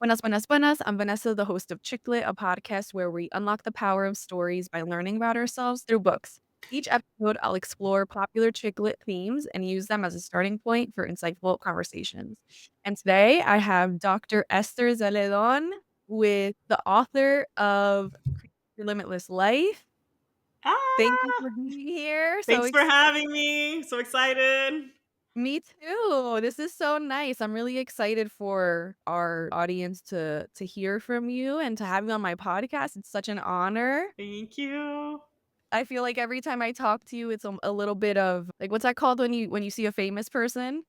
Buenas, buenas, buenas. I'm Vanessa, the host of ChickLit, a podcast where we unlock the power of stories by learning about ourselves through books. Each episode, I'll explore popular ChickLit themes and use them as a starting point for insightful conversations. And today, I have Dr. Esther Zeledón with the author of Your Limitless Life. Thank you Ah, for being here. So thanks for excited. having me. So excited. Me too. This is so nice. I'm really excited for our audience to hear from you and to have you on my podcast. It's such an honor. Thank you. I feel like every time I talk to you, it's a little bit of like what's that called when you see a famous person?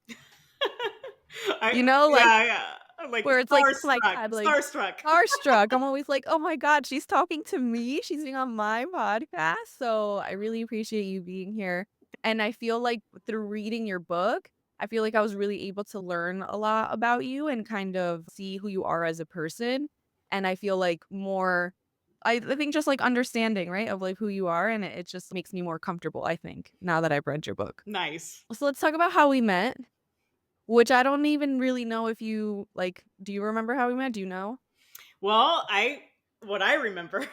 You know, like Yeah, yeah. I'm like where it's like, oh my starstruck, God, like starstruck. starstruck. I'm always like, oh my God, she's talking to me. She's being on my podcast. So I really appreciate you being here. And I feel like through reading your book, I feel like I was really able to learn a lot about you and kind of see who you are as a person. And I feel like more, I think just like understanding, right, of like who you are. And it just makes me more comfortable, I think, now that I've read your book. Nice. So let's talk about how we met. Which I don't even really know if you like, do you remember how we met? Do you know? Well, what I remember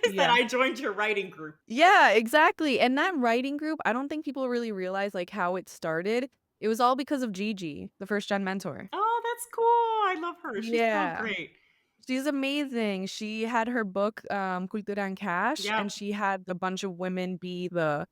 is that Yeah. I joined your writing group. Yeah, exactly, and that writing group, I don't think people really realize, like, how it started. It was all because of Gigi, the first gen mentor. Oh, that's cool. I love her. She's so Yeah. great. She's amazing. She had her book, Cultura and Cash, Yep. and she had a bunch of women be the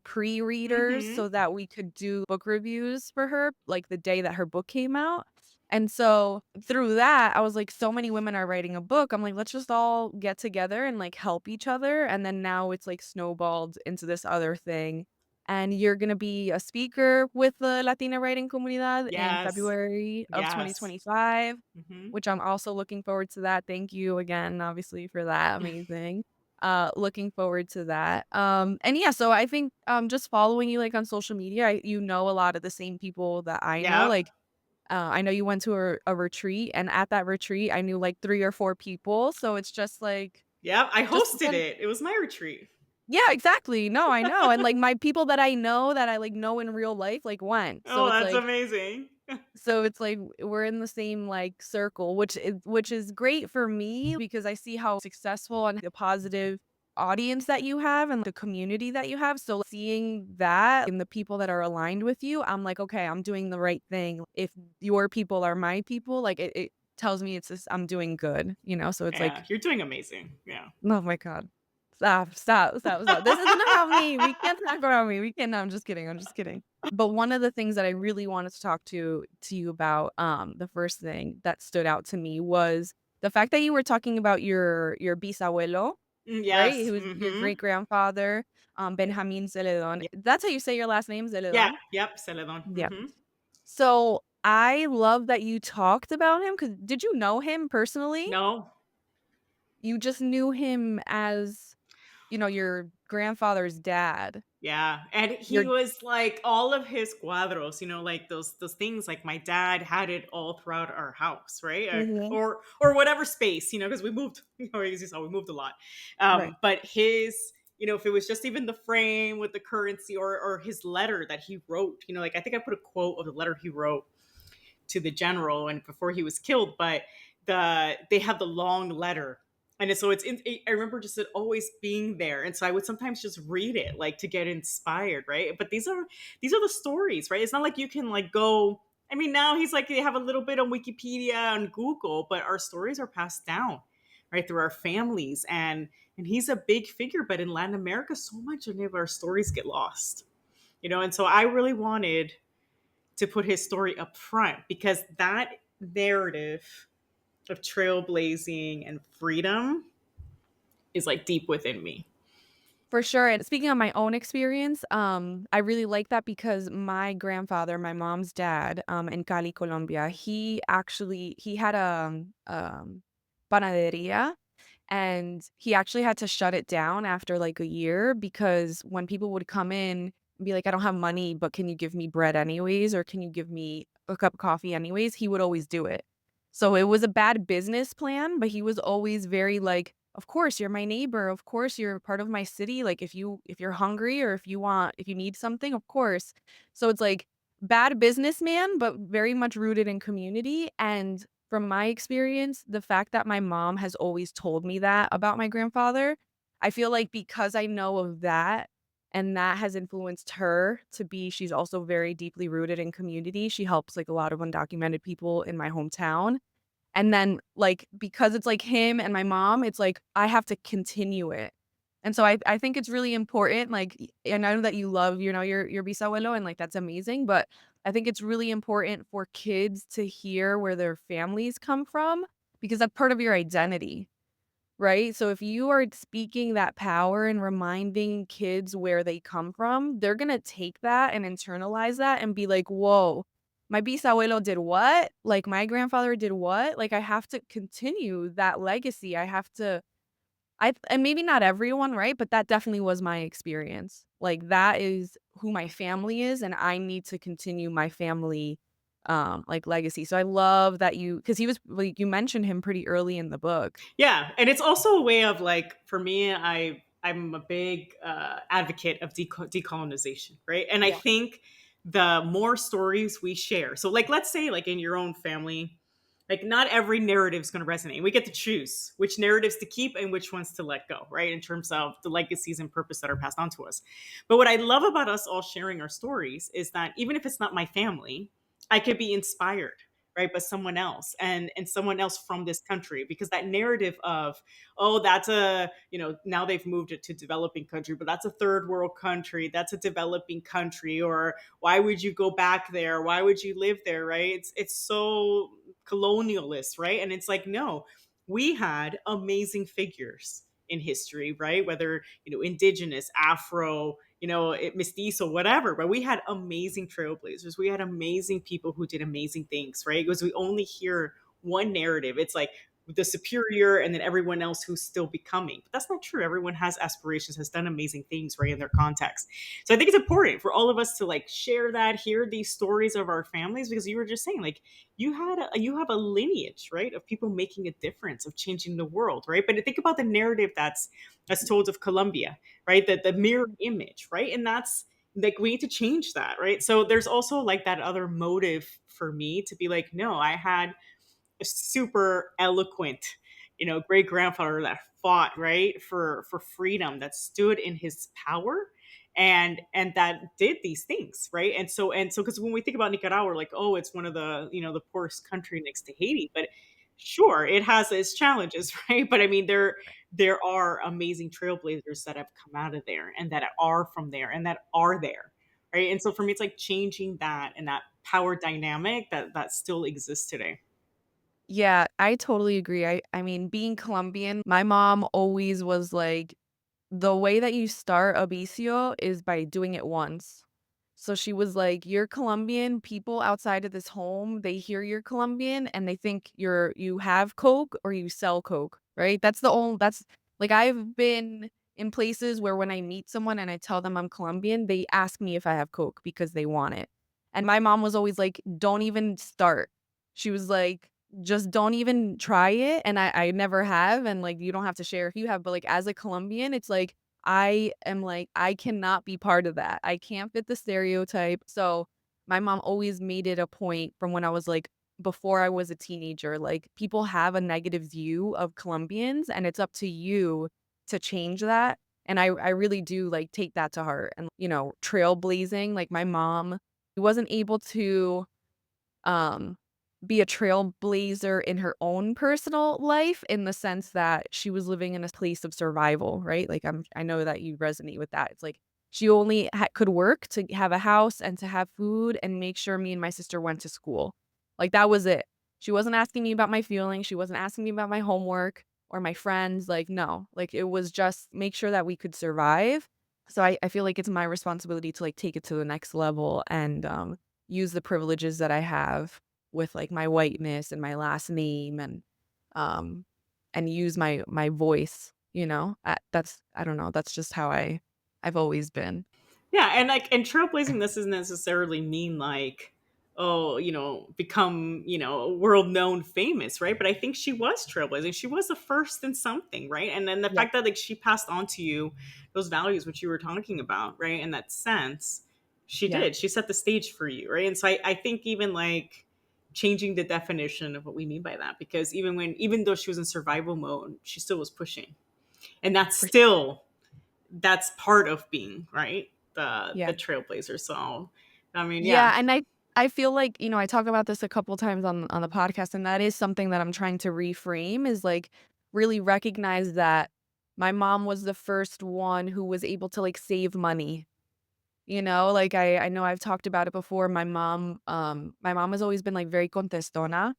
pre-readers Mhm. so that we could do book reviews for her, like, the day that her book came out, and so, through that, I was like, "So many women are writing a book." I'm like, "Let's just all get together and, like, help each other," and then now it's, like, snowballed into this other thing, and you're gonna be a speaker with the Latina Writing Comunidad in Yes. February of Yes. 2025. Mhm. Which I'm also looking forward to that. Thank you again, obviously, for that. Amazing. Looking forward to that. And yeah, so I think, just following you, like, on social media, you know a lot of the same people that I know. Yep. Like, I know you went to a retreat, and at that retreat, I knew, like, 3 or 4 people. So it's just like Yep. I just hosted it. It was my retreat. yeah, exactly. No, I know. And, like, my people that I know that I, like, know in real life, like, went. So Oh, it's that's like amazing. we're in the same, like, circle, which is great for me because I see how successful and the positive audience that you have and the community that you have, so seeing that and the people that are aligned with you, I'm like, "Okay, I'm doing the right thing." If your people are my people, like, it tells me it's just I'm doing good, you know? So it's Yeah, like, you're doing amazing. Yeah. oh my god. Stop, stop, stop, stop. This isn't about me. We can't talk about me. We can't no, I'm just kidding, I'm just kidding. But one of the things that I really wanted to talk to you about, the first thing that stood out to me was the fact that you were talking about your bisabuelo, right? Yes. Who was your Mhm. great-grandfather, Benjamin Zeledón. That's how you say your last name, Yeah, Zeledón? yep, Celedon. Yeah. Mhm. So, I love that you talked about him because did you know him personally? No. You just knew him as, your grandfather's dad. Yeah, and Your he was like all of his cuadros, like those things like my dad had it all throughout our house, right? Mhm. Or whatever space, because we moved, as you saw, we moved a lot. Right. But his, if it was just even the frame with the currency or his letter that he wrote, like I think I put a quote of the letter he wrote to the general and before he was killed, but they have the long letter. And so I remember just it always being there. And so I would sometimes just read it like to get inspired, right? But these are the stories, right? It's not like you can like go, I mean, now he's like they have a little bit on Wikipedia and Google, but our stories are passed down, right, through our families. And he's a big figure, but in Latin America, so much of our stories get lost. And so I really wanted to put his story up front because that narrative of trailblazing and freedom is like deep within me. For sure, and speaking of my own experience, I really like that because my grandfather, my mom's dad, in Cali, Colombia, he had a panaderia, and he actually had to shut it down after, like, a year because when people would come in and be like, "I don't have money, but can you give me bread anyways, or can you give me a cup of coffee anyways?" He would always do it. So it was a bad business plan, but he was always very like, "Of course, you're my neighbor. Of course, you're part of my city. Like, if you're hungry or if you need something, of course." So it's like bad businessman, but very much rooted in community, and from my experience, the fact that my mom has always told me that about my grandfather, I feel like because I know of that and that has influenced her to be she's also very deeply rooted in community. She helps, like, a lot of undocumented people in my hometown. And then, like, because it's, like, him and my mom, it's, like, I have to continue it. And so I think it's really important, like, and I know that you love, your bisabuelo, and, like, that's amazing, but I think it's really important for kids to hear where their families come from because that's part of your identity. Right? So if you are speaking that power and reminding kids where they come from, they're gonna take that and internalize that and be like, "Whoa, my bisabuelo did what? Like, my grandfather did what? Like, I have to continue that legacy. I have to." I and maybe not everyone, right? But that definitely was my experience. Like, that is who my family is, and I need to continue my family, like, legacy. So I love that because he was like, you mentioned him pretty early in the book. Yeah, and it's also a way of like for me, I'm a big advocate of decolonization, right? And I Yeah. think the more stories we share, so like let's say like in your own family, like not every narrative is going to resonate. We get to choose which narratives to keep and which ones to let go, right? In terms of the legacies and purpose that are passed on to us. But what I love about us all sharing our stories is that even if it's not my family, I could be inspired, right, by someone else and someone else from this country, because that narrative of, oh, that's a, now they've moved it to developing country, but that's a third world country, that's a developing country, or why would you go back there, why would you live there, right? It's so colonialist, right? And it's like, no, we had amazing figures in history, right? Whether, indigenous, Afro, mestizo, whatever. But we had amazing trailblazers. We had amazing people who did amazing things, right? Because we only hear one narrative. It's like the superior and then everyone else who's still becoming. But that's not true. Everyone has aspirations, has done amazing things, right, in their context. So I think it's important for all of us to like share that, hear these stories of our families, because you were just saying like you have a lineage, right, of people making a difference, of changing the world, right? But think about the narrative that's told of Colombia, right? The mirror image, right? And that's like we need to change that, right? So there's also like that other motive for me to be like, no, I had a super eloquent, great grandfather that fought, right, for freedom, that stood in his power and that did these things, right? And so because when we think about Nicaragua, we're like, oh, it's one of the, the poorest country next to Haiti, but sure, it has its challenges, right? But I mean, there are amazing trailblazers that have come out of there and that are from there and that are there, right? And so for me, it's like changing that and that power dynamic that still exists today. Yeah, I totally agree. I mean, being Colombian, my mom always was like, "The way that you start a vicio is by doing it once." So she was like, "You're Colombian, people outside of this home, they hear you're Colombian and they think you have coke or you sell coke," right? That's like, I've been in places where when I meet someone and I tell them I'm Colombian, they ask me if I have coke because they want it. And my mom was always like, "Don't even start." She was like, "Just don't even try it," and I never have, and, like, you don't have to share if you have, but, like, as a Colombian, it's like, I am like, I cannot be part of that. I can't fit the stereotype, so my mom always made it a point from when I was, like before I was a teenager, like, people have a negative view of Colombians, and it's up to you to change that, and I really do, like, take that to heart, and, trailblazing, like, my mom wasn't able to um, be a trailblazer in her own personal life in the sense that she was living in a place of survival, right? Like, I know that you resonate with that. It's like she only could work to have a house and to have food and make sure me and my sister went to school. Like, that was it. She wasn't asking me about my feelings. She wasn't asking me about my homework or my friends. Like, no, like it was just make sure that we could survive. So I feel like it's my responsibility to like take it to the next level and use the privileges that I have with, like, my whiteness and my last name um, and use my voice, that's I don't know, that's just how I've always been. Yeah, and like and trailblazing this doesn't necessarily mean like, oh, become, world known famous, right? But I think she was trailblazing. She was the first in something, right? And then the Yeah, fact that like she passed on to you those values which you were talking about, right? In that sense, she yeah. did. She set the stage for you, right? And so I think even like changing the definition of what we mean by that, because even though she was in survival mode, she still was pushing, and For that's part of being, right, the yeah. trailblazer. So I mean, yeah. Yeah, and I feel like, I talk about this a couple times on the podcast, and that is something that I'm trying to reframe is, like, really recognize that my mom was the first one who was able to, like, save money. Like, I know I've talked about it before. My mom has always been, like, very contestona.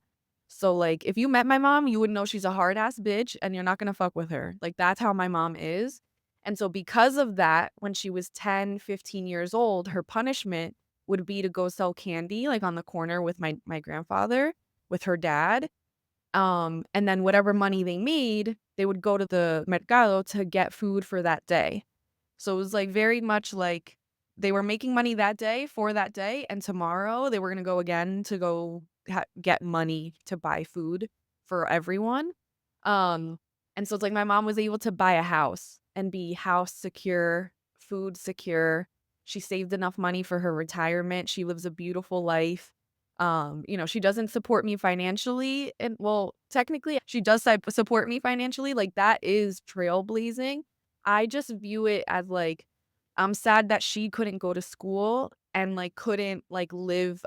So, like, if you met my mom, you would know she's a hard ass bitch and you're not gonna fuck with her. Like, that's how my mom is. And so because of that, when she was 10, 15 years old, her punishment would be to go sell candy, like, on the corner with my grandfather, with her dad. And then whatever money they made, they would go to the mercado to get food for that day. So it was, like, very much like they were making money that day for that day, and tomorrow they were gonna go again to go get money to buy food for everyone. Um, and so it's like my mom was able to buy a house and be house secure, food secure. She saved enough money for her retirement. She lives a beautiful life. She doesn't support me financially, and well, technically, she does support me financially, like, that is trailblazing. I just view it as, like, I'm sad that she couldn't go to school and, like, couldn't, like, live,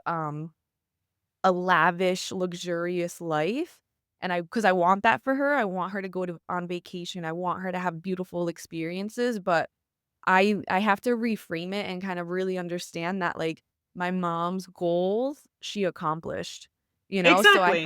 a lavish, luxurious life, and because I want that for her. I want her to go to on vacation. I want her to have beautiful experiences, but I have to reframe it and kind of really understand that, like, my mom's goals, she accomplished, So Exactly.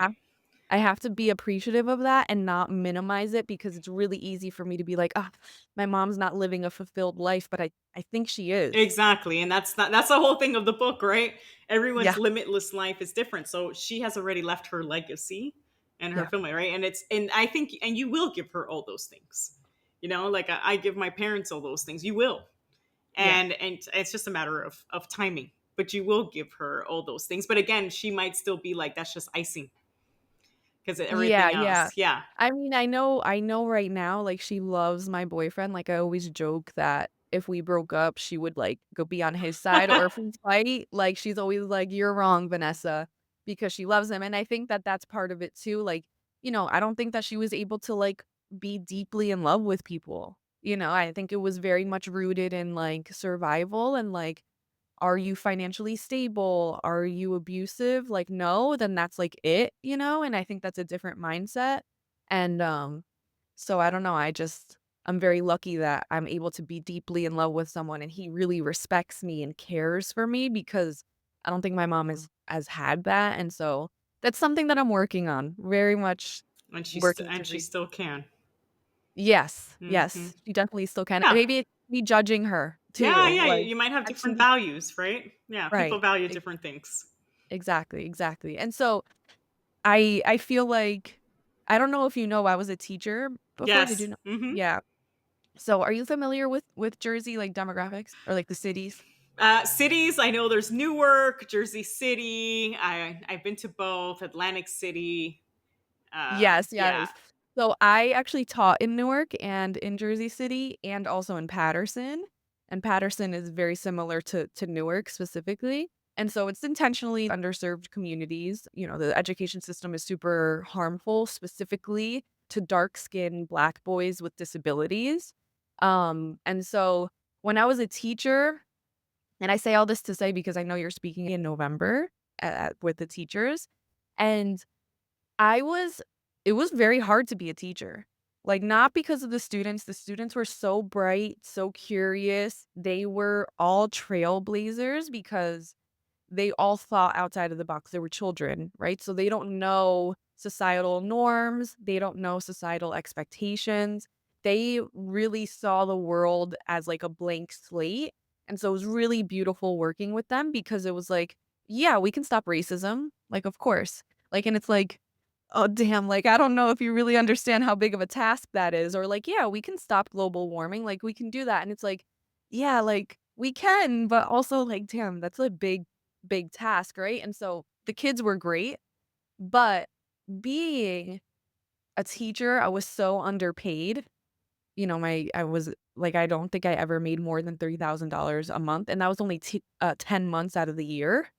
I have to be appreciative of that and not minimize it because it's really easy for me to be like, "Ah, my mom's not living a fulfilled life," but I think she is. Exactly. And that's the whole thing of the book, right? Everyone's Yeah, limitless life is different. So she has already left her legacy and her yeah, family, right? And I think, and you will give her all those things. Like I give my parents all those things. You will. yeah. And it's just a matter of timing. But you will give her all those things. But again, she might still be like, that's just icing because Yeah, everything yeah. else. Yeah. I mean, I know right now, like, she loves my boyfriend. Like, I always joke that if we broke up, she would, like, go be on his side, or if we fight, like, she's always like, "You're wrong, Vanessa," because she loves him, and I think that that's part of it too. Like, I don't think that she was able to, like, be deeply in love with people. I think it was very much rooted in, like, survival and, like, are you financially stable? Are you abusive? Like, no, then that's, like, and I think that's a different mindset, and, so I don't know, I'm very lucky that I'm able to be deeply in love with someone and he really respects me and cares for me because I don't think my mom has had that, and so that's something that I'm working on, very much working to And she be. still can. Yes, Hmm. yes, she definitely still can. Yeah. Maybe it's me judging her Yeah, too, yeah, like, you might have that different she values, right? Yeah, people right. value different things. Exactly, exactly, and so I feel like I don't know if you know I was a teacher before, did you Yes. know? Mhm. Yeah. So, are you familiar with Jersey, like, demographics or, like, the cities? Cities, I know there's Newark, Jersey City. I've been to both, Atlantic City. Yes, Yeah. yes. So, I actually taught in Newark and in Jersey City and also in Paterson, and Paterson is very similar to Newark specifically, and so it's intentionally underserved communities. The education system is super harmful, specifically to dark-skinned Black boys with disabilities. And so when I was a teacher, and I say all this to say because I know you're speaking in November with the teachers, and I was it was very hard to be a teacher. Like, not because of the students were so bright, so curious, they were all trailblazers because they all thought outside of the box. They were children, right? So they don't know societal norms, they don't know societal expectations. They really saw the world as, like, a blank slate, and so it was really beautiful working with them because it was like, "Yeah, we can stop racism." Like, of course. Like, and it's like, "Oh, damn, like, I don't know if you really understand how big of a task that is," or like, "Yeah, we can stop global warming, like, we can do that," and it's like, "Yeah, like, we can, but also, like, damn, that's a big task," right? And so, the kids were great, but being a teacher, I was so underpaid. I was like, I don't think I ever made more than $3,000 a month, and that was only 10 months out of the year.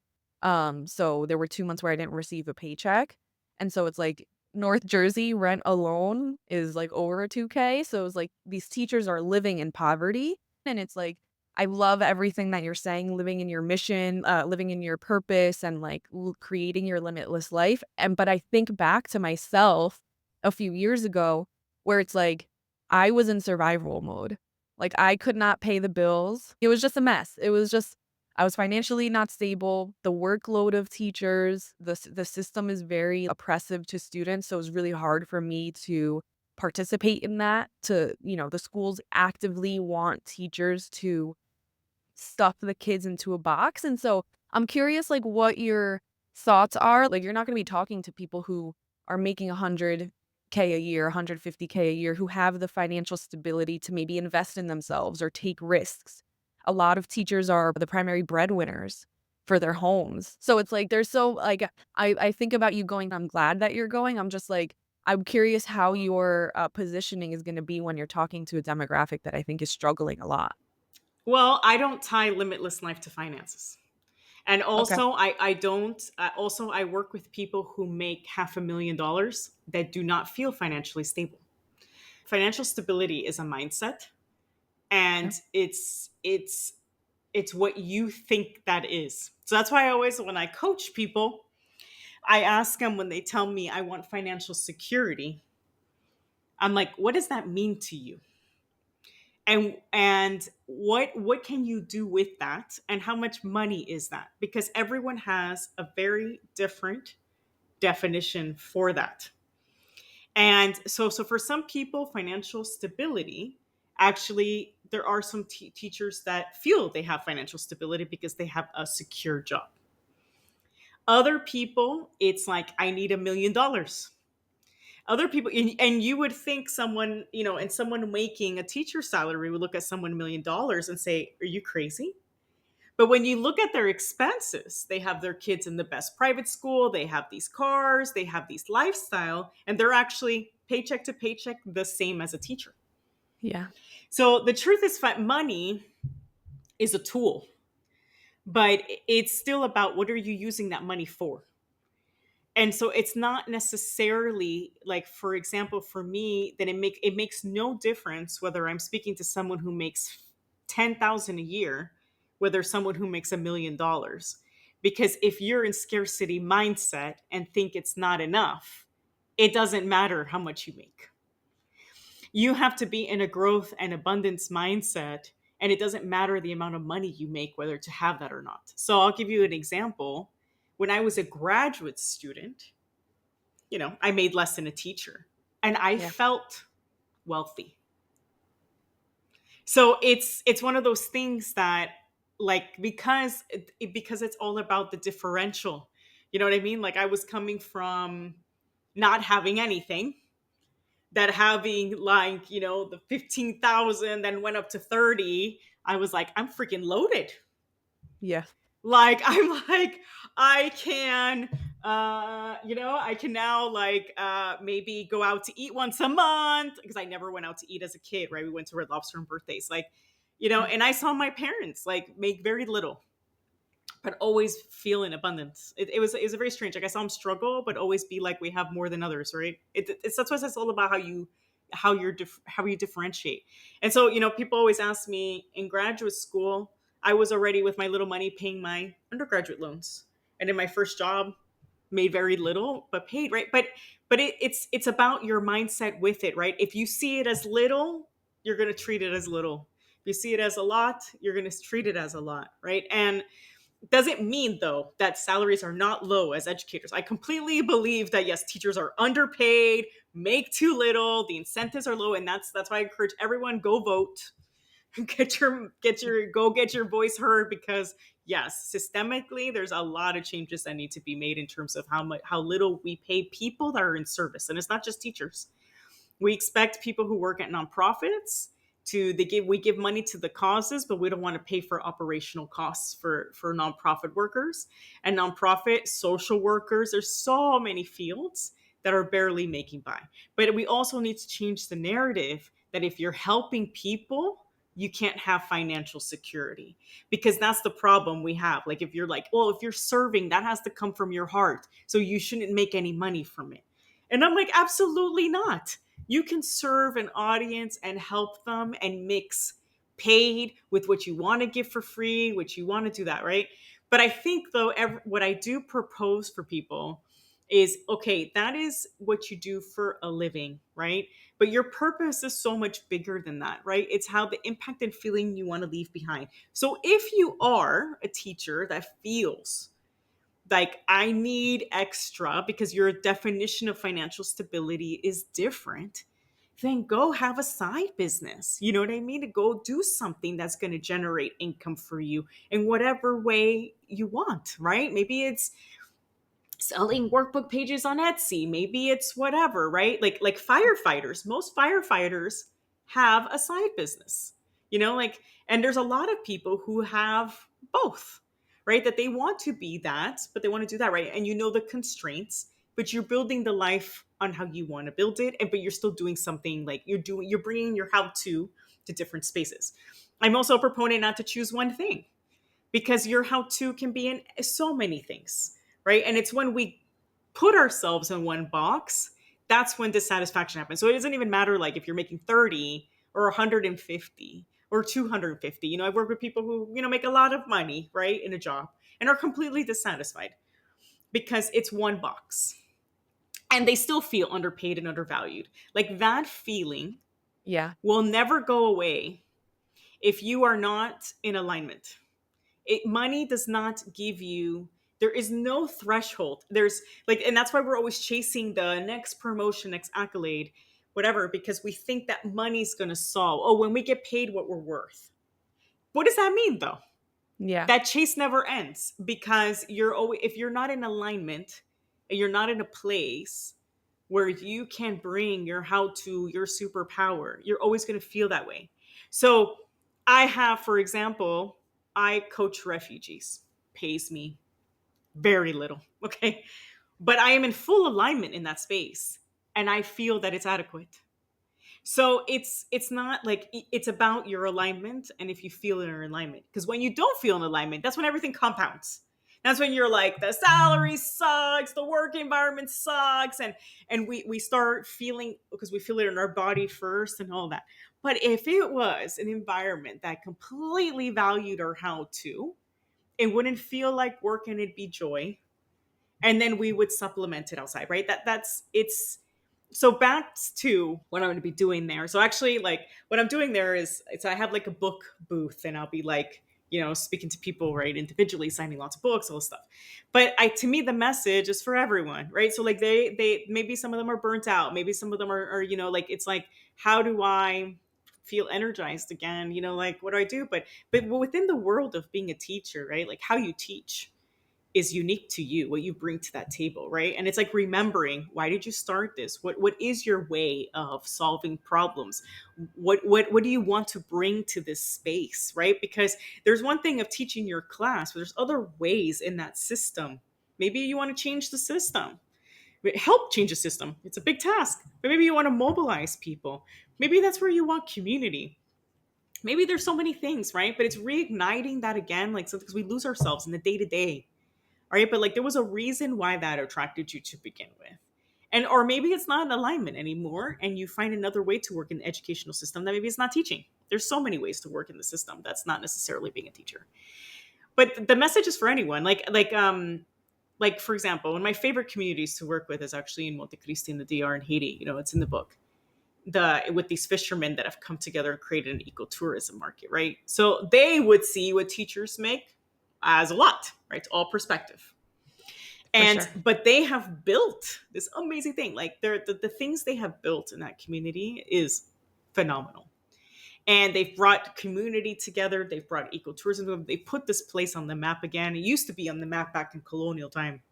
So there were 2 months where I didn't receive a paycheck, and so it's like North Jersey rent alone is, like, over 2K, so it's like these teachers are living in poverty, and it's like, I love everything that you're saying, living in your mission, living in your purpose, and, like, creating your limitless life, and but I think back to myself a few years ago where it's like, I was in survival mode. Like, I could not pay the bills. It was just a mess. It was just I was financially not stable. The workload of teachers, the system is very oppressive to students, so it's really hard for me to participate in that. The schools actively want teachers to stuff the kids into a box, and so I'm curious, like, what your thoughts are. Like, you're not gonna be talking to people who are making 100K a year, 150K a year, who have the financial stability to maybe invest in themselves or take risks. A lot of teachers are the primary breadwinners for their homes. So it's like there's so like, I think about you going, I'm glad that you're going. I'm just like, I'm curious how your, positioning is gonna be when you're talking to a demographic that I think is struggling a lot. Well, I don't tie limitless life to finances. And Okay. also, I don't. Also, I work with people who make $500,000 that do not feel financially stable. Financial stability is a mindset, Yeah. and it's what you think that is. So that's why I always, when I coach people, I ask them when they tell me I want financial security. I'm like, what does that mean to you? And what can you do with that, and how much money is that? Because everyone has a very different definition for that. And so for some people, financial stability, actually there are some teachers that feel they have financial stability because they have a secure job. Other people, it's like, I need $1 million. Other people, and you would think someone, and someone making a teacher salary would look at someone $1 million and say, are you crazy? But when you look at their expenses, they have their kids in the best private school, they have these cars, they have these lifestyle, and they're actually paycheck to paycheck the same as a teacher. Yeah. So the truth is, money is a tool, but it's still about what are you using that money for? And so it's not necessarily like, for example, for me, that it makes no difference whether I'm speaking to someone who makes 10,000 a year, whether someone who makes $1 million, because if you're in scarcity mindset and think it's not enough, it doesn't matter how much you make. You have to be in a growth and abundance mindset, and it doesn't matter the amount of money you make, whether to have that or not. So I'll give you an example. When I was a graduate student, I made less than a teacher, and I Yeah. felt wealthy. So it's one of those things that, like, because it's all about the differential. You know what I mean? Like, I was coming from not having anything, that having, like, the 15,000, then went up to 30. I was like, I'm freaking loaded. Yeah. Like, I'm like, I can, I can now, like, maybe go out to eat once a month, because I never went out to eat as a kid, right? We went to Red Lobster on birthdays, like, Yeah. and I saw my parents like make very little, but always feel in abundance. It was a very strange. Like, I saw them struggle, but always be like, we have more than others, right? It's That's what it's all about, how you differentiate. And so, people always ask me, in graduate school, I was already with my little money paying my undergraduate loans, and in my first job, made very little but paid, right? But it's about your mindset with it, right? If you see it as little, you're going to treat it as little. If you see it as a lot, you're going to treat it as a lot, right? And doesn't mean, though, that salaries are not low as educators. I completely believe that, yes, teachers are underpaid, make too little, the incentives are low, and that's why I encourage everyone, go vote. Get your voice heard, because yes, systemically there's a lot of changes that need to be made in terms of how little we pay people that are in service. And it's not just teachers. We expect people who work at nonprofits we give money to the causes, but we don't want to pay for operational costs for nonprofit workers and nonprofit social workers. There's so many fields that are barely making by. But we also need to change the narrative that if you're helping people, you can't have financial security, because that's the problem we have. Like, if you're like, well, if you're serving, that has to come from your heart, so you shouldn't make any money from it. And I'm like, absolutely not. You can serve an audience and help them and mix paid with what you want to give for free, what you want to do that, right? But I think, though, what I do propose for people is, okay, that is what you do for a living, right? But your purpose is so much bigger than that, right? It's how the impact and feeling you want to leave behind. So if you are a teacher that feels like, I need extra because your definition of financial stability is different, then go have a side business. You know what I mean? To go do something that's going to generate income for you in whatever way you want, right? Maybe it's selling workbook pages on Etsy. Maybe it's whatever, right? Like firefighters. Most firefighters have a side business. Like, and there's a lot of people who have both, right? That they want to be that, but they want to do that, right? And the constraints, but you're building the life on how you want to build it, and but you're still doing something. Like, you're bringing your how to different spaces. I'm also a proponent not to choose one thing, because your how to can be in so many things, right? And it's when we put ourselves in one box, that's when dissatisfaction happens. So it doesn't even matter, like, if you're making 30 or 150 or 250. I've worked with people who, make a lot of money, right, in a job, and are completely dissatisfied because it's one box. And they still feel underpaid and undervalued. Like, that feeling Yeah. will never go away if you are not in alignment. Money does not give you, there is no threshold. There's like, and that's why we're always chasing the next promotion, next accolade, whatever, because we think that money's going to solve, oh, when we get paid what we're worth. What does that mean, though? Yeah. That chase never ends, because you're always, if you're not in alignment and you're not in a place where you can bring your how to, your superpower, you're always going to feel that way. So I have, for example, I coach refugees, pays me very little. Okay. But I am in full alignment in that space, and I feel that it's adequate. So it's not like, it's about your alignment, and if you feel in alignment, because when you don't feel in alignment, that's when everything compounds. That's when you're like, the salary sucks, the work environment sucks, and we start feeling, because we feel it in our body first and all that. But if it was an environment that completely valued our how to, it wouldn't feel like work, and it'd be joy, and then we would supplement it outside, right? That's it's so back to what I'm going to be doing there. So actually, like, what I'm doing there is, it's, I have like a book booth, and I'll be like, speaking to people, right, individually, signing lots of books, all this stuff. But to me, the message is for everyone, right? So like, they maybe some of them are burnt out, maybe some of them are like, it's like, how do I feel energized again? Like, what do I do? But within the world of being a teacher, right? Like, how you teach is unique to you, what you bring to that table, right? And it's like, remembering, why did you start this? What is your way of solving problems? What do you want to bring to this space, right? Because there's one thing of teaching your class, but there's other ways in that system. Maybe you want to change the system, help change the system. It's a big task. But maybe you want to mobilize people. Maybe that's where you want community. Maybe there's so many things, right? But it's reigniting that again, like, so, because we lose ourselves in the day to day. All right, but like, there was a reason why that attracted you to begin with. And or maybe it's not in alignment anymore, and you find another way to work in the educational system that maybe it's not teaching. There's so many ways to work in the system that's not necessarily being a teacher. But the message is for anyone. Like, for example, one of my favorite communities to work with is actually in Montecristi in the DR in Haiti. It's in the book. With these fishermen that have come together and created an ecotourism market, right? So they would see what teachers make as a lot, right? It's all perspective. For And sure. but they have built this amazing thing. Like, the things they have built in that community is phenomenal. And they've brought community together. They've brought ecotourism. They put this place on the map again. It used to be on the map back in colonial time,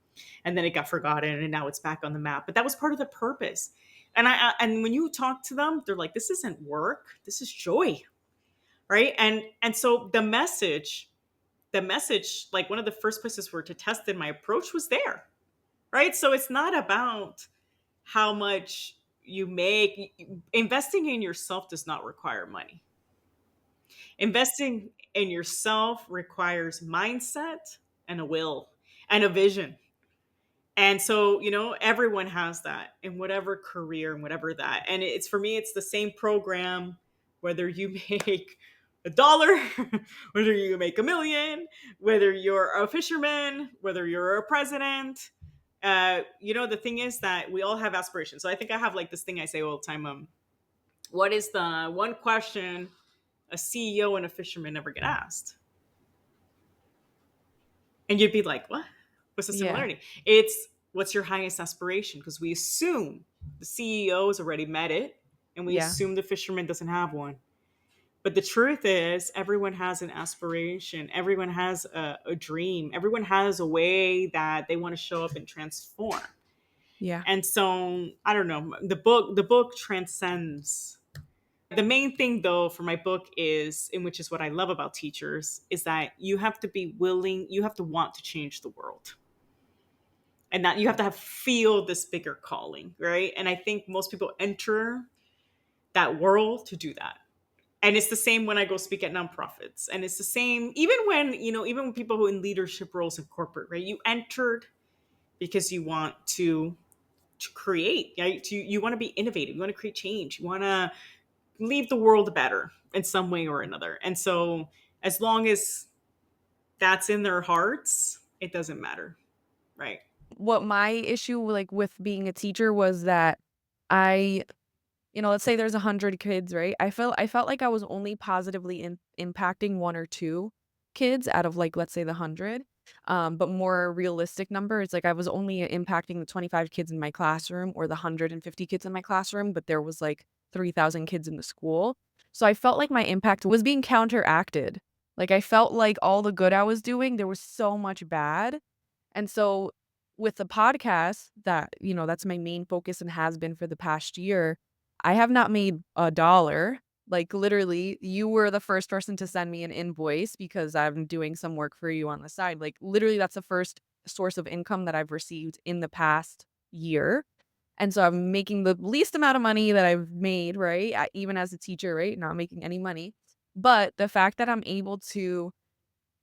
and then it got forgotten, and now it's back on the map. But that was part of the purpose. And when you talk to them, they're like, "This isn't work. This is joy." Right? And so the message, like, one of the first places where to test in my approach was there, right? So it's not about how much you make. Investing in yourself does not require money. Investing in yourself requires mindset and a will and a vision. And so, everyone has that in whatever career and whatever that. And it's for me, it's the same program, whether you make $1, whether you make 1 million, whether you're a fisherman, whether you're a president. The thing is that we all have aspirations. So I think I have like this thing I say all the time. What is the one question a CEO and a fisherman never get asked? And you'd be like, what? What's the Yeah. similarity? It's what's your highest aspiration? Because we assume the CEO has already met it, and we Yeah. assume the fisherman doesn't have one. But the truth is, everyone has an aspiration. Everyone has a dream. Everyone has a way that they want to show up and transform. Yeah. And so, I don't know. The book transcends. The main thing, though, for my book is, and which is what I love about teachers, is that you have to be willing. You have to want to change the world, and that you have to have feel this bigger calling, right? And I think most people enter that world to do that. And it's the same when I go speak at nonprofits, and it's the same even when people who are in leadership roles in corporate, right? You entered because you want to create, right? You want to be innovative, you want to create change, you want to leave the world better in some way or another. And so as long as that's in their hearts, it doesn't matter, right? What my issue, like, with being a teacher was that I let's say there's 100 kids, right? I felt like I was only positively impacting 1 or 2 kids out of, like, let's say the 100. But more realistic number, it's like I was only impacting the 25 kids in my classroom or the 150 kids in my classroom, but there was, like, 3,000 kids in the school. So I felt like my impact was being counteracted. Like, I felt like all the good I was doing, there was so much bad. And so with the podcast that's my main focus and has been for the past year, I have not made a dollar. Like, literally, you were the first person to send me an invoice because I'm doing some work for you on the side. Like, literally, that's the first source of income that I've received in the past year. And so I'm making the least amount of money that I've made, right? Even as a teacher, right? Not making any money. But the fact that I'm able to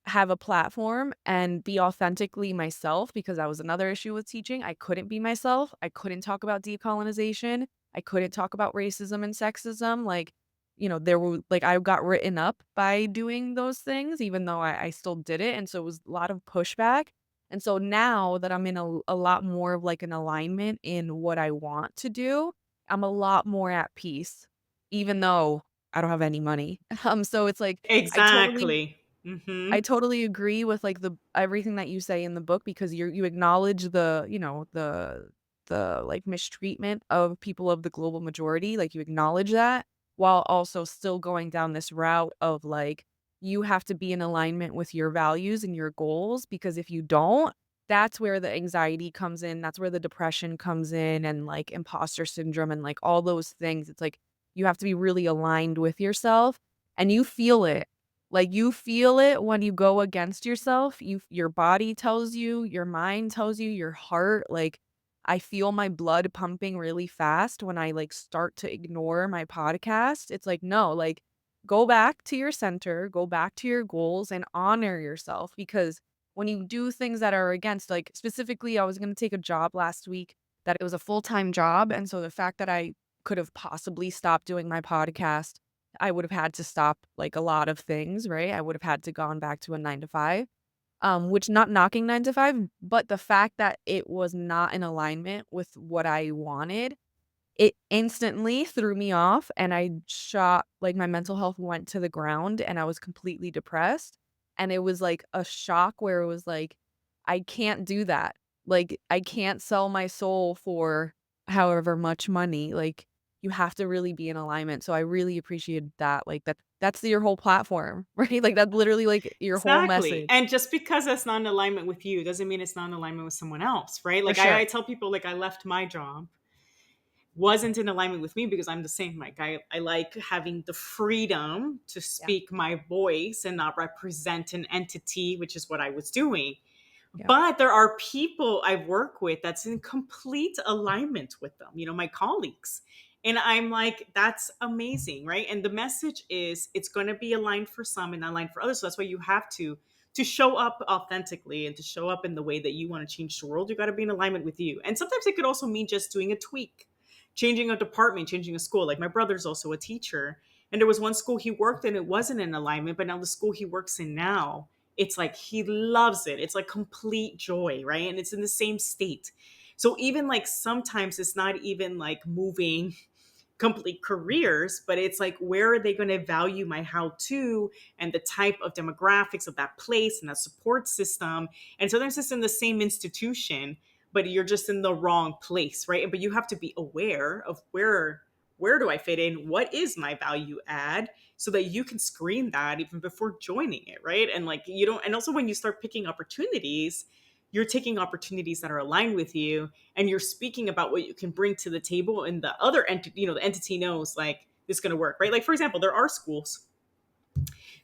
have a platform and be authentically myself, because that was another issue with teaching. I couldn't be myself. I couldn't talk about decolonization. I couldn't talk about racism and sexism. Like, there were like I got written up by doing those things, even though I still did it. And so it was a lot of pushback. And so now that I'm in a lot more of like an alignment in what I want to do, I'm a lot more at peace, even though I don't have any money. So it's like I totally Exactly. I Hmm. totally agree with, like, the everything that you say in the book because you acknowledge the, like, mistreatment of people of the global majority, like, you acknowledge that, while also still going down this route of, like, you have to be in alignment with your values and your goals, because if you don't, that's where the anxiety comes in, that's where the depression comes in, and, like, imposter syndrome and, like, all those things. It's like, you have to be really aligned with yourself, and you feel it. Like, you feel it when you go against yourself, your body tells you, your mind tells you, your heart, like, I feel my blood pumping really fast when I, like, start to ignore my podcast. It's like, no, like, go back to your center, go back to your goals, and honor yourself, because when you do things that are against, like, specifically, I was gonna take a job last week that it was a full-time job, and so the fact that I could have possibly stopped doing my podcast, I would have had to stop, like, a lot of things, right? I would have had to gone back to a 9 to 5, which, not knocking 9 to 5, but the fact that it was not in alignment with what I wanted, it instantly threw me off, and I shot like, my mental health went to the ground, and I was completely depressed, and it was, like, a shock where it was like, "I can't do that." Like, I can't sell my soul for however much money, like, you have to really be in alignment, so I really appreciated that, like, that's your whole platform, right? Like, that's literally, like, your whole Exactly. message. And just because that's not in alignment with you doesn't mean it's not in alignment with someone else, right? For Like sure. I tell people, like I left my job wasn't in alignment with me because I'm the same. Like I like having the freedom to Yeah, speak my voice and not represent an entity, which is what I was doing. yeah, But there are people I work with that's in complete alignment with them, my colleagues. And I'm like, that's amazing, right? And the message is it's going to be aligned for some and not aligned for others. So that's why you have to show up authentically and to show up in the way that you want to change the world. You got to be in alignment with you. And sometimes it could also mean just doing a tweak, changing a department, changing a school. Like my brother's also a teacher, and there was one school he worked in, it wasn't in alignment, but now the school he works in now, it's like he loves it. It's like complete joy, right? And it's in the same state. So even like sometimes it's not even like moving complete careers, but it's like, where are they going to value my how to and the type of demographics of that place and that support system? And sometimes it's in the same institution, but you're just in the wrong place, right? But you have to be aware of where do I fit in? What is my value add? So that you can screen that even before joining it, right? And like you don't, and also when you start picking opportunities, you're taking opportunities that are aligned with you, and you're speaking about what you can bring to the table, and the other entity, the entity knows like this is going to work, right? Like for example, there are schools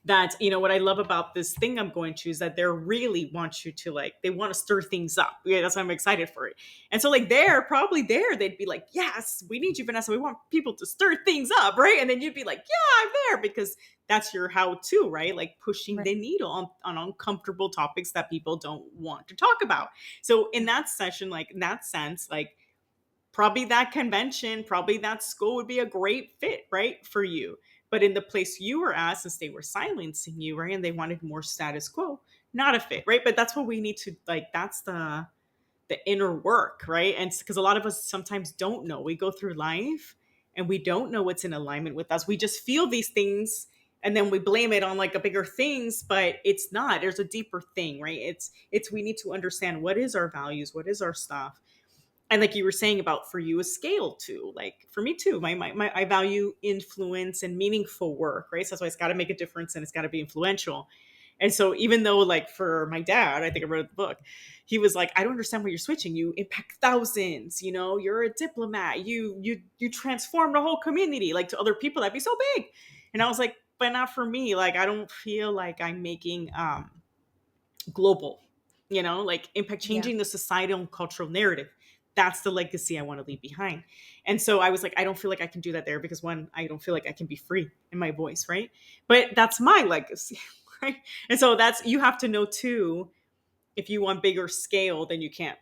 that, what I love about this thing I'm going to is that they really want you to like, they want to stir things up. Yeah, that's why I'm excited for it. And so like they'd be like, yes, we need you, Vanessa, we want people to stir things up, right? And then you'd be like, yeah, I'm there, because that's your how to, right? Like pushing Right. the needle on uncomfortable topics that people don't want to talk about. So in that session, like in that sense, like probably that convention, probably that school would be a great fit, right, for you. But in the place you were at, since they were silencing you, right, and they wanted more status quo, not a fit, right? But that's what we need to like. That's the inner work, right? And because a lot of us sometimes don't know, we go through life and we don't know what's in alignment with us. We just feel these things, and then we blame it on like a bigger things, but it's not. There's a deeper thing, right? It's we need to understand what is our values, what is our stuff. And like you were saying about for you a scale too, like for me too, my I value influence and meaningful work, right? So that's why it's got to make a difference and it's got to be influential. And so even though like for my dad, I think I wrote the book, he was like, I don't understand why you're switching. You impact thousands, you're a diplomat, you transform the whole community. Like to other people that'd be so big. And I was like, but not for me. Like I don't feel like I'm making global, like impact, Yeah. changing the societal and cultural narrative. That's the legacy I want to leave behind. And so I was like, I don't feel like I can do that there, because one, I don't feel like I can be free in my voice, right? But that's my legacy, right? And so that's, you have to know too, if you want bigger scale, then you can't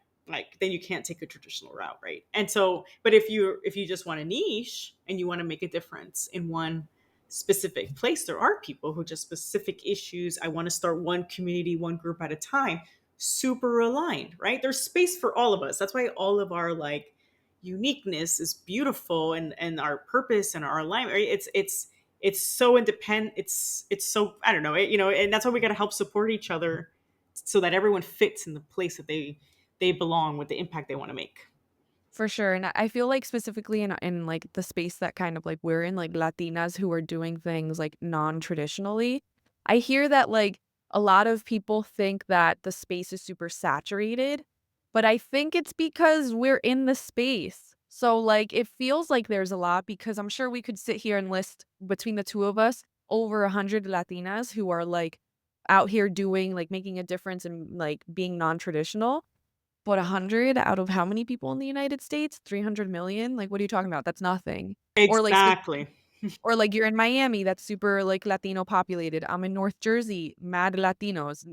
take a traditional route, right? And so, but if you just want a niche and you want to make a difference in one specific place, there are people who just specific issues. I want to start one community, one group at a time, super aligned, right? There's space for all of us. That's why all of our like uniqueness is beautiful, and our purpose and our alignment, right? It's so independent. It's so, I don't know, and that's why we got to help support each other so that everyone fits in the place that they belong with the impact they want to make. For sure, and I feel like specifically in, like, the space that kind of, like, we're in, like, Latinas who are doing things, like, non-traditionally, I hear that, like, a lot of people think that the space is super saturated, but I think it's because we're in the space. So, like, it feels like there's a lot because I'm sure we could sit here and list between the 2 of us over 100 Latinas who are, like, out here doing, like, making a difference and, like, being non-traditional. But 100 out of how many people in the United States? 300,000,000? Like, what are you talking about? That's nothing. Or, like, spec Exactly. or, like, you're in Miami, that's super, like, Latino populated. I'm in North Jersey, mad Latinos.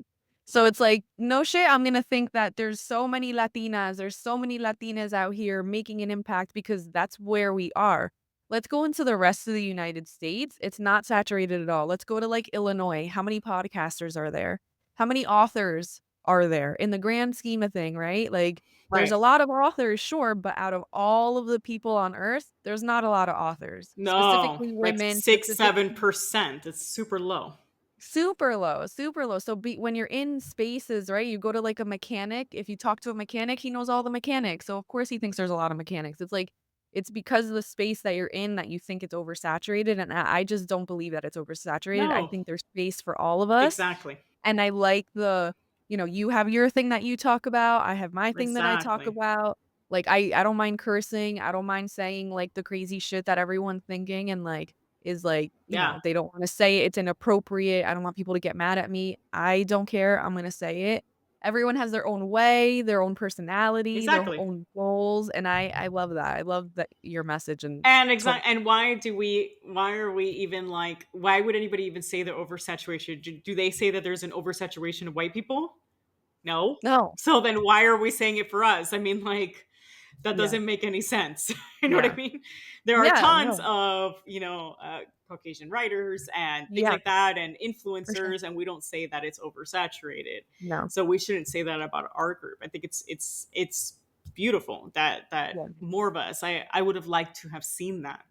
So it's like, no shit, I'm gonna think that there's so many Latinas, there's so many Latinas out here making an impact because that's where we are. Let's go into the rest of the United States, it's not saturated at all. Let's go to, like, Illinois. How many podcasters are there? How many authors are there? In the grand scheme of thing, right? Like, there's Right. a lot of authors, sure, but out of all of the people on earth, there's not a lot of authors, No, specifically like women, six, specific 7%. It's super low. super low, super low. So when you're in spaces, right, you go to like a mechanic, if you talk to a mechanic, he knows all the mechanics. So of course he thinks there's a lot of mechanics. It's like it's because of the space that you're in that you think it's oversaturated. And I just don't believe that it's oversaturated. I No, think there's space for all of us. exactly. And I like you have your thing that you talk about, I have my thing that I talk Exactly. about. Like, I don't mind cursing, I don't mind saying, like, the crazy shit that everyone's thinking and, like, is, like, Yeah. they don't wanna say it, it's inappropriate, I don't want people to get mad at me. I don't care, I'm gonna say it. Everyone has their own way, their own personality, their Exactly. own goals, and I love that. I love that your message and And why are we even like, why would anybody even say the oversaturation? Do they say that there's an oversaturation of white people? No. no. So then why are we saying it for us? I mean, like, that Yeah. doesn't make any sense. You know what I Yeah. mean? There are Yeah, tons no. of, Caucasian writers and things Yeah, like that, and for sure. influencers, and we don't say that it's oversaturated. No. So we shouldn't say that about our group. I think it's beautiful that Yeah. more of us. I would have liked to have seen that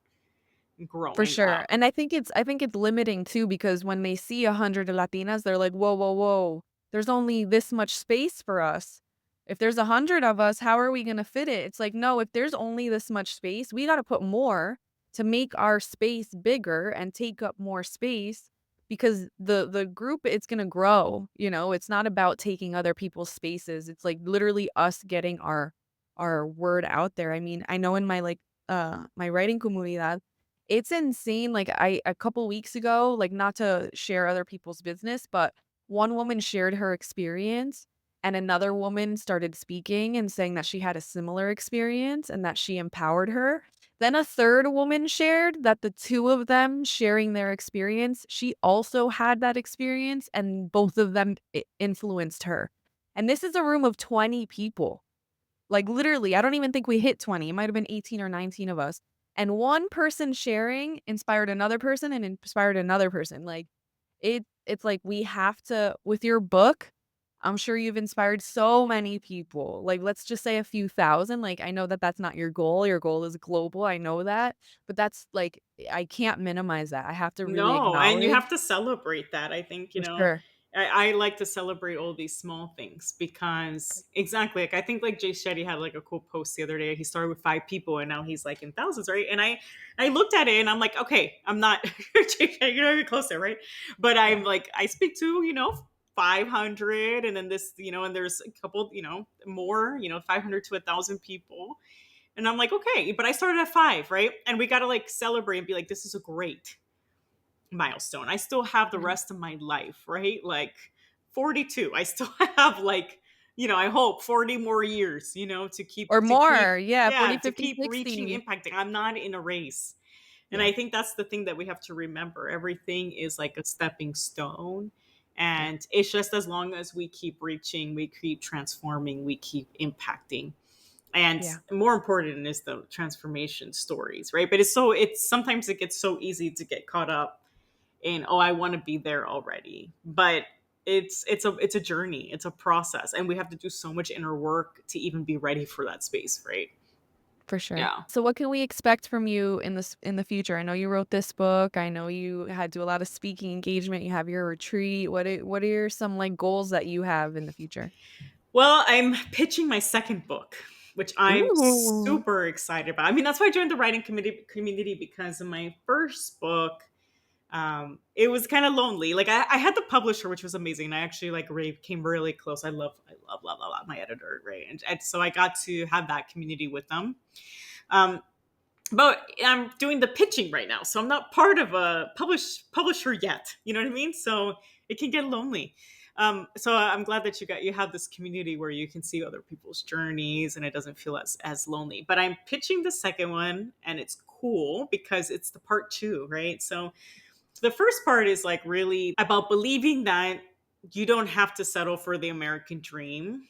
For growing sure, up. and I think it's limiting too because when they see 100 Latinas, they're like, "Whoa, whoa, whoa, there's only this much space for us. If there's 100 of us, how are we gonna fit it?" It's like, "No, if there's only this much space, we gotta put more to make our space bigger and take up more space because the group, it's gonna grow, you know? It's not about taking other people's spaces, it's, like, literally us getting our word out there." I mean, I know in my, like, my writing comunidad, it's insane, like, a couple weeks ago, like, not to share other people's business, but one woman shared her experience, and another woman started speaking and saying that she had a similar experience and that she empowered her. Then a third woman shared that the 2 of them sharing their experience, she also had that experience, and both of them influenced her. And this is a room of 20 people. Like, literally, I don't even think we hit 20, it might have been 18 or 19 of us, and one person sharing inspired another person and inspired another person, like, it's like we have to with your book, I'm sure you've inspired so many people, like, let's just say a few thousand, like, I know that that's not your goal is global, I know that, but that's, like I can't minimize that, I have to really No, and you acknowledge have to celebrate that. I think, for sure. I like to celebrate all these small things because exactly, like I think like Jay Shetty had like a cool post the other day. He started with 5 people and now he's like in thousands, right? And I looked at it and I'm like, okay, I'm not Jay Shetty, you're not even close there, right? But I'm Yeah. like, I speak to, 500, and then this, and there's a couple, more, 500 to 1,000 people. And I'm like, okay, but I started at five, right? And we got to like celebrate and be like, this is a great milestone. I still have the Yeah. rest of my life, right? Like 42. I still have like, I hope 40 more years, to keep Or to keep more, yeah, yeah, 40, to 50, keep reaching 60. impacting. I'm not in a race. And Yeah, I think that's the thing that we have to remember. Everything is like a stepping stone. yeah, And it's just as long as we keep reaching, we keep transforming, we keep impacting. And yeah, more important is the transformation stories, right? But it's sometimes it gets so easy to get caught up in, oh, I want to be there already. But it's a journey, it's a process, and we have to do so much inner work to even be ready for that space, right? for sure. Yeah. So what can we expect from you in the future? I know you wrote this book. I know you had do a lot of speaking engagement. You have your retreat. What are some like goals that you have in the future? Well, I'm pitching my second book, which I'm Ooh. super excited about. I mean, that's why I joined the writing community, because in my first book, it was kind of lonely. Like I had the publisher, which was amazing. I actually like came really close. I love my editor, right? And so I got to have that community with them. Um, but I'm doing the pitching right now, so I'm not part of a publisher yet. You know what I mean? So it can get lonely. So I'm glad that you have this community where you can see other people's journeys and it doesn't feel as lonely. But I'm pitching the second one, and it's cool because it's the part two, right? So the first part is like really about believing that you don't have to settle for the American dream,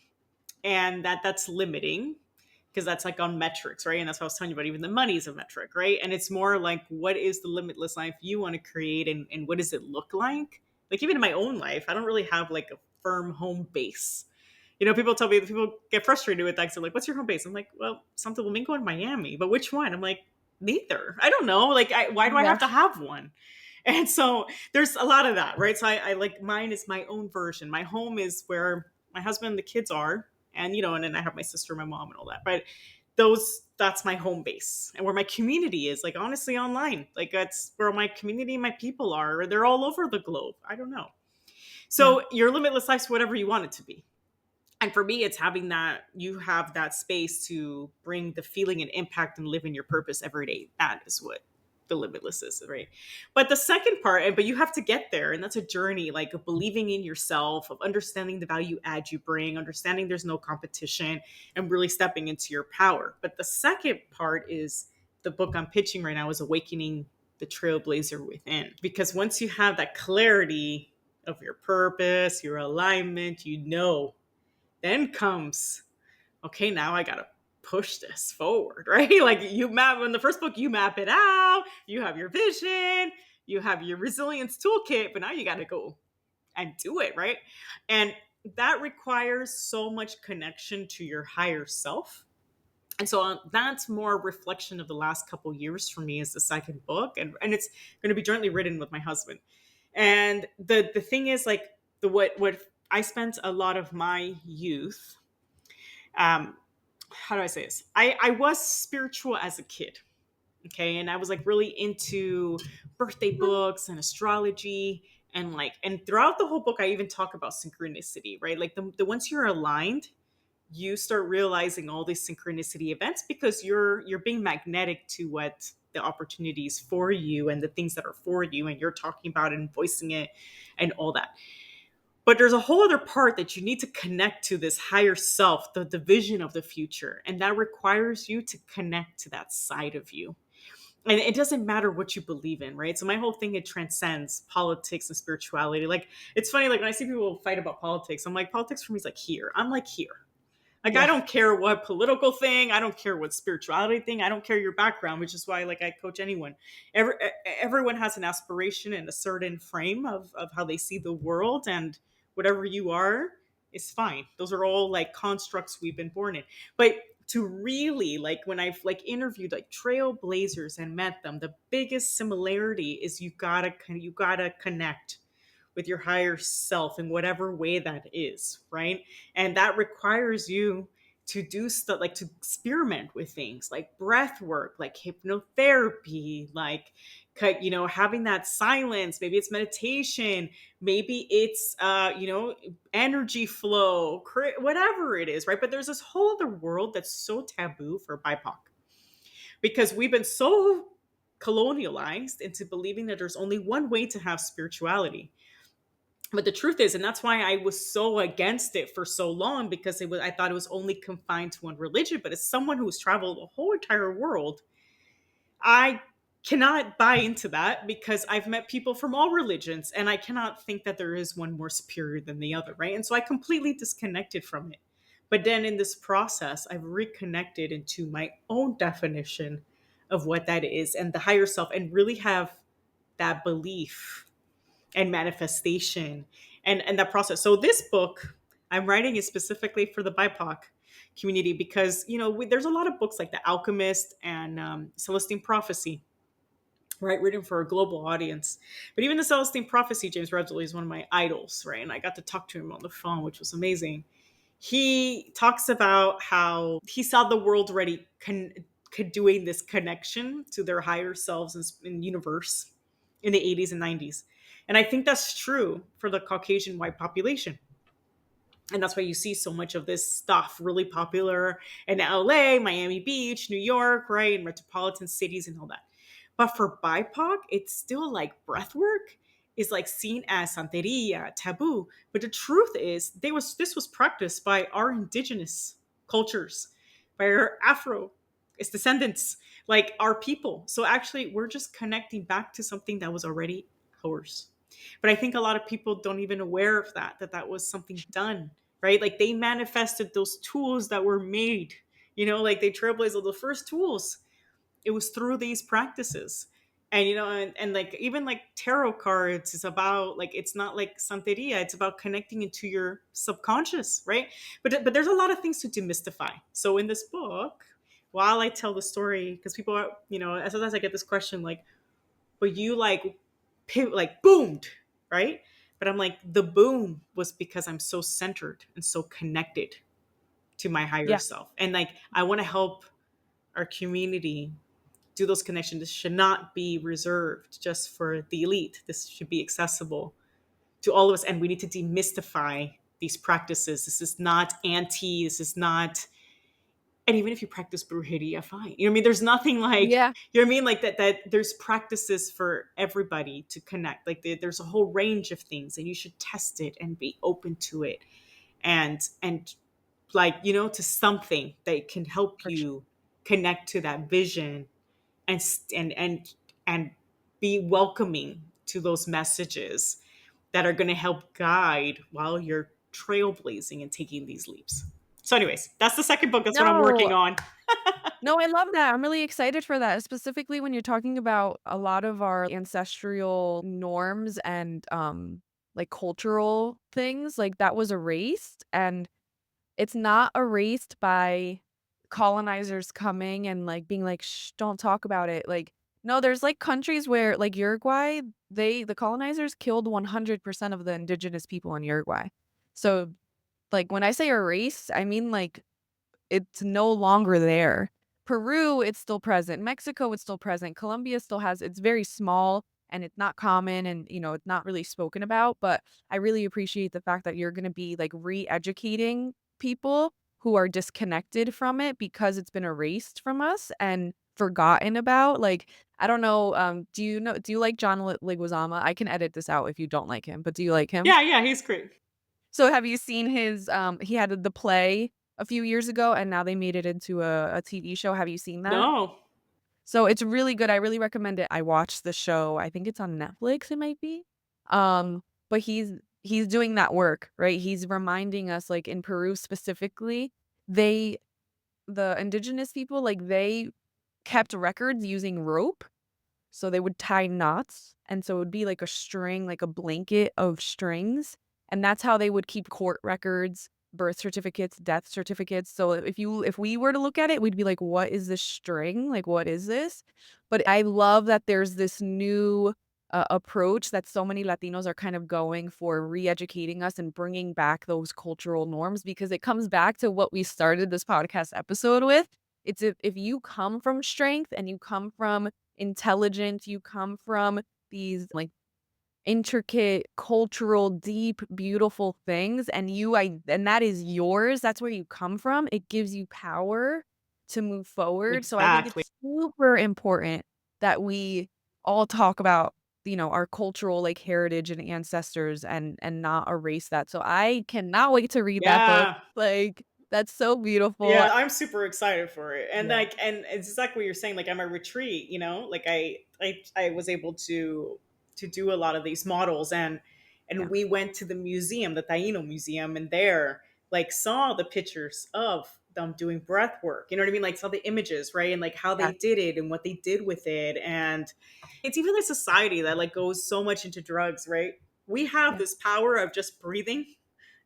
and that's limiting, because that's like on metrics, right? And that's what I was telling you about. Even the money is a metric, right? And it's more like, what is the limitless life you want to create, and what does it look like? Like even in my own life, I don't really have like a firm home base. People get frustrated with that. So like, what's your home base? I'm like, well, Santo Domingo and Miami, but which one? I'm like, neither. I don't know. Like, why do I Yeah, have to have one? And so there's a lot of that, right? So I like, mine is my own version. My home is where my husband and the kids are, and and then I have my sister, my mom, and all that. But that's my home base, and where my community is, like honestly, online. Like that's where my community, my people are. Or they're all over the globe. I don't know. yeah, So your limitless life's whatever you want it to be. And for me, it's having that, you have that space to bring the feeling and impact and live in your purpose every day. That is what the limitless is, right? But the second part, but you have to get there, and that's a journey, like of believing in yourself, of understanding the value add you bring, understanding there's no competition, and really stepping into your power. But the second part is the book I'm pitching right now is Awakening the Trailblazer Within. Because once you have that clarity of your purpose, your alignment, then comes, okay, now I gotta push this forward, right? Like you map in the first book, you map it out, you have your vision, you have your resilience toolkit, but now you gotta go and do it, right? And that requires so much connection to your higher self. And so that's more a reflection of the last couple years for me as the second book. And it's going to be jointly written with my husband. And the thing is, like, what I spent a lot of my youth, how do I say this? I was spiritual as a kid. Okay. And I was like really into birthday books and astrology. And throughout the whole book, I even talk about synchronicity, right? Like the once you're aligned, you start realizing all these synchronicity events because you're being magnetic to what the opportunities for you and the things that are for you, and you're talking about it and voicing it and all that. But there's a whole other part that you need to connect to, this higher self, the vision of the future, and that requires you to connect to that side of you. And it doesn't matter what you believe in, right? So my whole thing, it transcends politics and spirituality. Like, it's funny, like when I see people fight about politics, I'm like, politics for me is like here. I'm like here. Like, I Yeah. don't care what political thing, I don't care what spirituality thing, I don't care your background, which is why, like, I coach anyone. Everyone has an aspiration and a certain frame of how they see the world, and whatever you are is fine. Those are all like constructs we've been born in. But to really, like, when I've like interviewed like trailblazers and met them, the biggest similarity is you gotta connect with your higher self in whatever way that is, right? And that requires you to do stuff, like to experiment with things like breath work, like hypnotherapy, like having that silence. Maybe it's meditation, maybe it's energy flow, whatever it is, right? But there's this whole other world that's so taboo for BIPOC because we've been so colonialized into believing that there's only one way to have spirituality. But the truth is, and that's why I was so against it for so long, because I thought it was only confined to one religion. But as someone who's traveled the whole entire world, I cannot buy into that because I've met people from all religions, and I cannot think that there is one more superior than the other, right? And so I completely disconnected from it. But then in this process, I've reconnected into my own definition of what that is and the higher self, and really have that belief and manifestation and that process. So this book, I'm writing it specifically for the BIPOC community because there's a lot of books like The Alchemist and Celestine Prophecy, right, written for a global audience. But even the Celestine Prophecy, James Redsley is one of my idols, right? And I got to talk to him on the phone, which was amazing. He talks about how he saw the world already doing this connection to their higher selves in universe in the 80s and 90s. And I think that's true for the Caucasian white population. And that's why you see so much of this stuff really popular in LA, Miami Beach, New York, right? In metropolitan cities and all that. But for BIPOC, it's still like breath work is like seen as santeria, taboo. But the truth is, this was practiced by our indigenous cultures, by our Afro, its descendants, like our people. So actually, we're just connecting back to something that was already ours. But I think a lot of people don't even aware of that was something done, right? Like they manifested those tools that were made, like they trailblazed the first tools. It was through these practices. And and like even like tarot cards is about, like, it's not like santeria, it's about connecting into your subconscious, right? But there's a lot of things to demystify. So in this book, while I tell the story, because people are, sometimes I get this question like, but you like like boomed, right? But I'm like, the boom was because I'm so centered and so connected to my higher Yeah. self. And like I want to help our community do those connections. This should not be reserved just for the elite. This should be accessible to all of us. And we need to demystify these practices. This is not this is not And even if you practice brujeria, fine. You know what I mean? There's nothing like, Yeah, you know what I mean? Like that there's practices for everybody to connect. Like there's a whole range of things, and you should test it and be open to it. And like, to something that can help for sure. you connect to that vision, and and be welcoming to those messages that are going to help guide while you're trailblazing and taking these leaps. So anyways, that's the second book. That's what I'm No. working on. No, I love that. I'm really excited for that, specifically when you're talking about a lot of our ancestral norms and, like, cultural things, like, that was erased, and it's not erased by colonizers coming and, like, being like, "Shh, don't talk about it." Like, no, there's, like, countries where like, Uruguay, the colonizers killed 100% of the indigenous people in Uruguay. So, like, when I say erased, I mean, like, it's no longer there. Peru, it's still present. Mexico, it's still present. Colombia still has it's very small and it's not common and, it's not really spoken about, but I really appreciate the fact that you're gonna be, like, re-educating people who are disconnected from it because it's been erased from us and forgotten about. Like, I don't know, do you like John Leguizamo? I can edit this out if you don't like him, but do you like him? Yeah, yeah, he's great. So have you seen his, he had the play a few years ago, and now they made it into a TV show. Have you seen that? No. So it's really good. I really recommend it. I watched the show. I think it's on Netflix, it might be. But he's doing that work, right? He's reminding us, like, in Peru specifically, they the indigenous people, like, they kept records using rope, so they would tie knots, and so it would be like a string, like a blanket of strings, and that's how they would keep court records, birth certificates, death certificates. So if we were to look at it, we'd be like, "What is this string? Like, what is this?" But I love that there's this new, approach that so many Latinos are kind of going for re-educating us and bringing back those cultural norms because it comes back to what we started this podcast episode with. It's if you come from strength and you come from intelligent, you come from these, like, intricate, cultural, deep, beautiful things, and and that is yours, that's where you come from, it gives you power to move forward, so I think Exactly. it's super important that we all talk about, our cultural, like, heritage and ancestors and not erase that, so I cannot wait to read that book, Yeah. like, that's so beautiful. Yeah, I'm super excited for it. And Yeah, like, and it's exactly what you're saying. Like at my retreat, like I was able to do a lot of these models, and yeah, we went to the museum, the Taino Museum, and there like saw the pictures of them doing breath work. You know what I mean? Like saw the images, right? And like how they yeah, did it and what they did with it. And it's even a society that like goes so much into drugs, right? We have yeah, this power of just breathing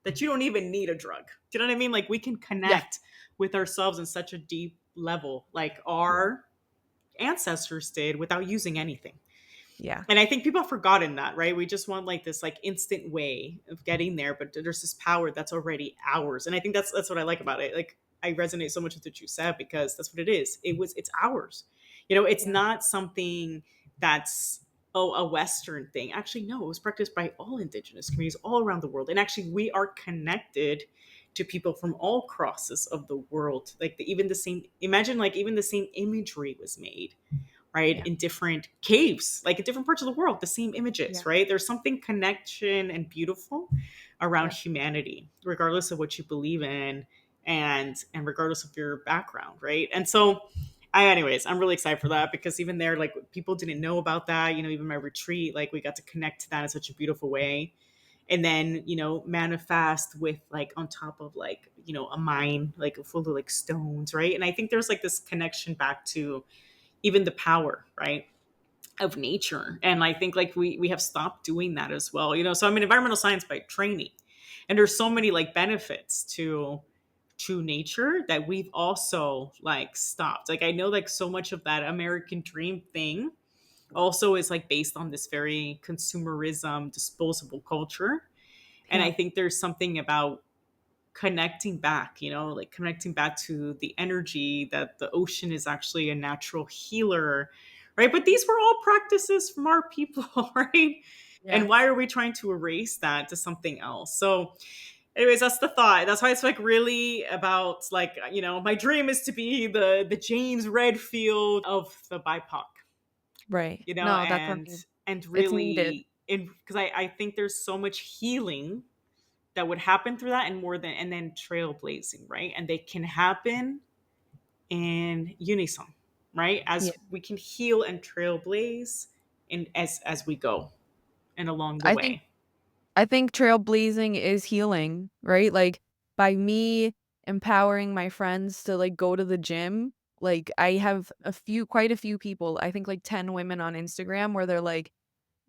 that you don't even need a drug. Do you know what I mean? Like we can yeah, connect with ourselves in such a deep level, like yeah, our ancestors did without using anything. yeah, And I think people have forgotten that, right? We just want like this like instant way of getting there, but there's this power that's already ours. And I think that's what I like about it. Like I resonate so much with what you said because that's what it is. It's ours. It's yeah, not something that's a Western thing. Actually, no, it was practiced by all indigenous communities all around the world. And actually we are connected to people from all crosses of the world. Like even the same imagine like even the same imagery was made, right, yeah, in different caves, like in different parts of the world, the same images, yeah, right? There's something connection and beautiful around yeah. humanity, regardless of what you believe in, and regardless of your background, right? And so anyways, I'm really excited for that because even there, like people didn't know about that. Even my retreat, like we got to connect to that in such a beautiful way. And then, manifest with like on top of like, a mine, like full of like stones, right? And I think there's like this connection back to even the power, right, of nature. And I think like we have stopped doing that as well. So I'm in environmental science by training, and there's so many like benefits to nature that we've also like stopped. Like I know like so much of that American dream thing also is like based on this very consumerism, disposable culture. And Yeah, I think there's something about connecting back, like connecting back to the energy that the ocean is actually a natural healer, right? But these were all practices from our people, right? yeah. And why are we trying to erase that to something else? So Anyways, that's the thought. That's why it's like really about like, my dream is to be the James Redfield of the BIPOC, Right. you know, No, that's and amazing. and It's needed. really in because I think there's so much healing that would happen through that, and more than and then trailblazing, right? And they can happen in unison, right? Yeah. As we can heal and trailblaze and as we go and along the I think way. I think trailblazing is healing, right? Like, by me empowering my friends to, like, go to the gym, like, I have quite a few people, I think, like, 10 women on Instagram where they're like,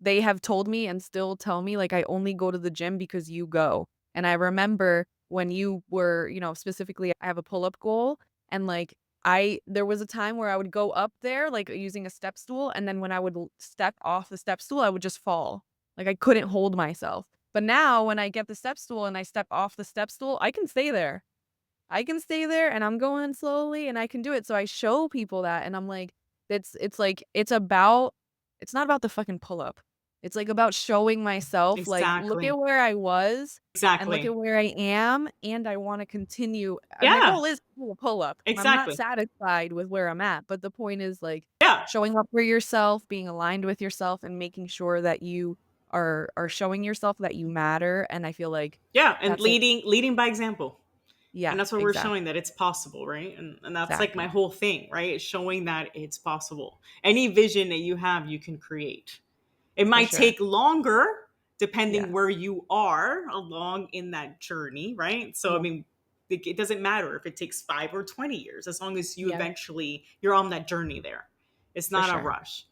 they have told me and still tell me, like, "I only go to the gym because you go." And I remember when you were, specifically, I have a pull-up goal, and, like, there was a time where I would go up there, like, using a step stool, and then when I would l step off the step stool, I would just fall. Like, I couldn't hold myself. But now when I get the step stool and I step off the step stool, I can stay there. I can stay there and I'm going slowly and I can do it. So I show people that and I'm like, it's like it's not about the fucking pull up. It's like about showing myself like look Exactly. at where I was and look at Exactly. where I am and I want to continue. My Yeah, goal is to pull up. I'm not exactly. satisfied with where I'm at, but the point is like Yeah. showing up for yourself, being aligned with yourself and making sure that you are showing yourself that you matter and I feel like Yeah, and that's like leading by example. And yeah, that's what we're exactly. showing, that it's possible, right? And that's like my Exactly. whole thing, right? It's showing that it's possible. Any vision that you have, you can create. It For might sure. take longer depending Yeah. where you are along in that journey, right? So I Yeah. mean, it doesn't matter if it takes 5 or 20 years, as long as you Yeah. eventually you're on that journey there. It's For not a sure. rush.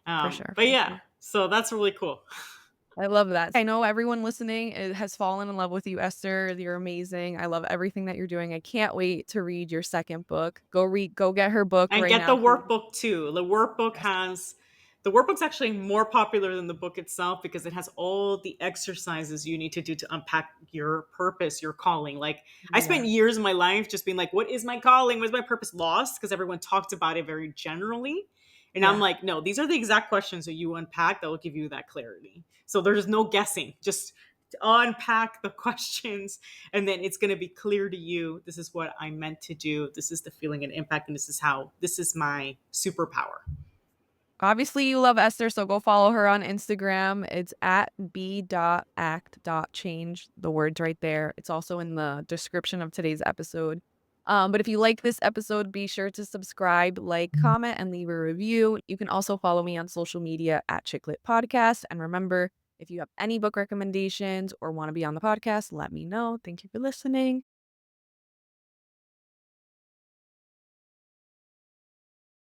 For sure. But For yeah, sure. so that's really cool. I love that. I know everyone listening has fallen in love with you, Esther. You're amazing. I love everything that you're doing. I can't wait to read your second book. Go get her book And right get the now, please. workbook too. Yes. The workbook's actually more popular than the book itself because it has all the exercises you need to do to unpack your purpose, your calling. Like I spent Yeah. years of my life just being like, what is my calling? What is my purpose? Lost because everyone talked about it very generally. And I'm Yeah. like, no, these are the exact questions that you unpack that will give you that clarity. So there's no guessing. Just unpack the questions and then it's going to be clear to you, this is what I'm meant to do, this is the feeling and impact, and this is my superpower. Obviously, you love Esther, so go follow her on Instagram. It's at b.act.change. The word's right there. It's also in the description of today's episode. But if you like this episode, be sure to subscribe, like, comment, and leave a review. You can also follow me on social media at ChickLit Podcast. And remember, if you have any book recommendations or want to be on the podcast, let me know. Thank you for listening.